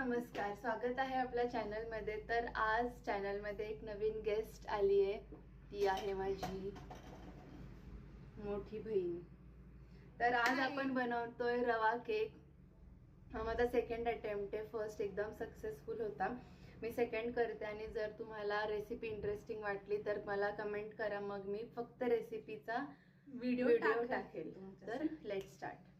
नमस्कार, स्वागत आहे आपल्या चॅनलमध्ये। तर आज चॅनलमध्ये एक नवीन गेस्ट आली आहे, ती आहे माझी मोठी बहीण। तर आज आपण बनवतोय रवा केक। हा माझा सेकंड अटेम्प्ट आहे, फर्स्ट एकदम सक्सेसफुल होता। मी सेकंड करते आणि जर तुम्हाला रेसिपी इंटरेस्टिंग वाटली तर मला कमेंट करा, मग मी फक्त रेसिपीचा व्हिडिओ टाकेल। तर लेट्स स्टार्ट।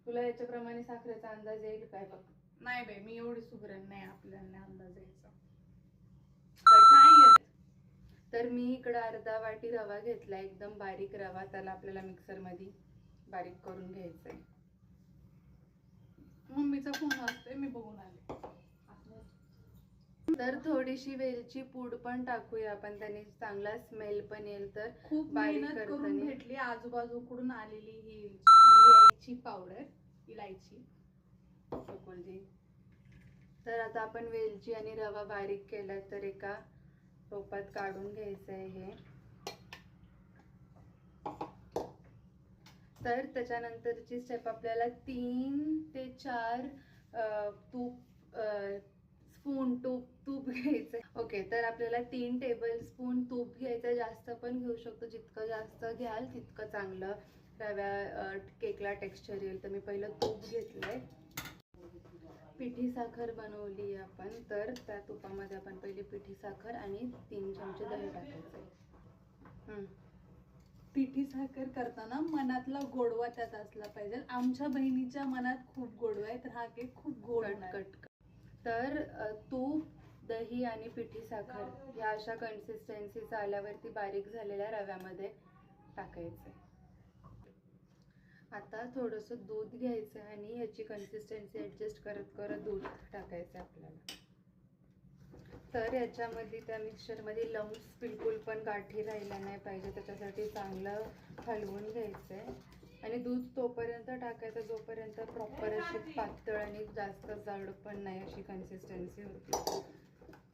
तुला याच्याप्रमाणे साखरेचा अंदाज येईल काय? बघ, नाही बाई, मी एवढी सुगरण नाही, आपल्याला अंदाज यायचा नाही येत। तर मी इकडे अर्धा वाटी रवा घेतला, एकदम बारीक रवा। त्याला आपल्याला मिक्सर मध्ये बारीक करून घ्यायचंय। मम्मीचा फोन असतोय, मी बघून आले। तर थोडीशी वेलची पूड पण टाकूया आपण, त्याने चांगला स्मेल पण येईल। तर खूप बारीक मेहनत करून करताना भेटली आजूबाजूकडून आलेली ही इलायची पावडर, इलायची चकोलजी। तर आता आपण वेलची आणि रवा बारीक केला, तर एका टोपात काढून घ्यायचंय हे। तर त्याच्यानंतरची स्टेप आपल्याला 3 ते 4 स्पून तूप घ्यायचंय। ओके, तर आपल्याला 3 टेबलस्पून तूप घ्यायचं। जास्त पण घेऊ शकतो, जितकं जास्त घ्याल तितकं चांगलं रव्या केकला टेक्स्चर येईल। तर मी पहिलं तूप घेतलंय। पिठी साखर बनवली आपण, तर त्या तुपामध्ये आपण पहिली पिठी साखर आणि 3 चमचे दही टाकायचे। पिठी साखर करताना मनातला गोडवा त्यात असला पाहिजे। आमच्या बहिणीच्या मनात खूप गोडवा आहे, तर हा केक खूप गोड कट। तर तूप, दही आणि पिठी साखर या अशा कन्सिस्टन्सीचा आल्यावरती बारीक झालेल्या रव्यामध्ये टाकायचे। आता थोडंसं दूध घ्यायचं आणि याची कन्सिस्टन्सी ॲडजस्ट करत करत दूध टाकायचं आपल्याला। तर याच्यामध्ये त्या मिक्सचरमध्ये लम्स बिलकुल पण गाठी राहिल्या नाही पाहिजे, त्याच्यासाठी चांगलं हलवून घ्यायचं आहे। आणि दूध तोपर्यंत टाकायचं जोपर्यंत प्रॉपर अशी पातळ आणि जास्त जाड पण नाही अशी कन्सिस्टन्सी होती।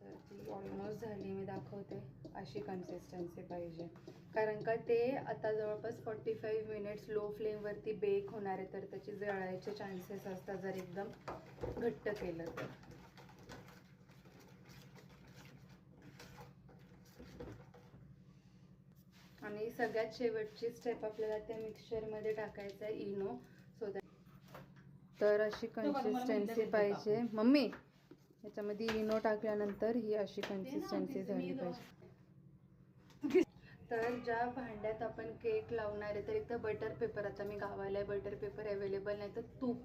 तर ती ऑलमोस्ट झाली, मी दाखवते। अशी कन्सिस्टन्सी पाहिजे, कारण का ते आता जवळपास 45 मिनिट्स लो फ्लेमवरती बेक होणार आहे, तर त्याची जळायचे चान्सेस असतात जर एकदम घट्ट केलं तर। आणि सगळ्यात शेवटची स्टेप आपल्याला त्या मिक्सचरमध्ये टाकायचं आहे इनो। तर अशी कन्सिस्टन्सी पाहिजे मम्मी। याच्यामध्ये इनो टाकल्यानंतर ही अशी कन्सिस्टन्सी झाली पाहिजे। तर ज्या भांड्यात आपण केक लावणार आहे, तर एक तर बटर पेपर, आता मी गावाला बटर पेपर अवेलेबल नाही, तर तूप,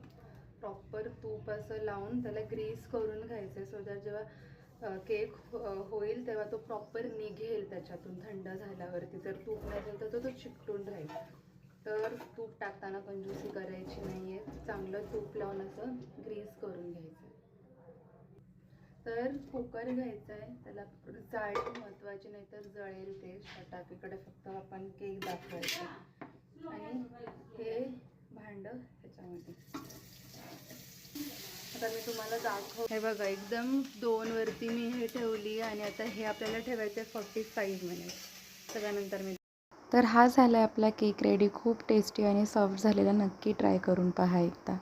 प्रॉपर तूप असं लावून त्याला ग्रीस करून घ्यायचं। सो दॅट जेव्हा केक होईल तेव्हा तो प्रॉपर निघेल त्याच्यातून थंड झाल्यावरती। जर तूप नसेल तर तो चिकटून राहील। तर तूप टाकताना कंजूसी करायची नाही आहे, चांगलं तूप लावून असं ग्रीस करून घ्यायचं। तर कुकर घ्यायचा आहे, त्याला जाळी महत्त्वाची, नाही तर जळेल ते। टाकीकडे फक्त आपण केक दाखवायचा आणि हे भांडं ह्याच्यामध्ये। आता मी तुम्हाला हे बघा, एकदम 2 वरती मी हे ठेवली आणि आता हे आपल्याला ठेवायचं 45 मिनिट्स। त्याच्यानंतर तर हा झाला आपला केक रेडी। खूप टेस्टी आणि सॉफ्ट झालेला, नक्की ट्राय करून पहा एकदा।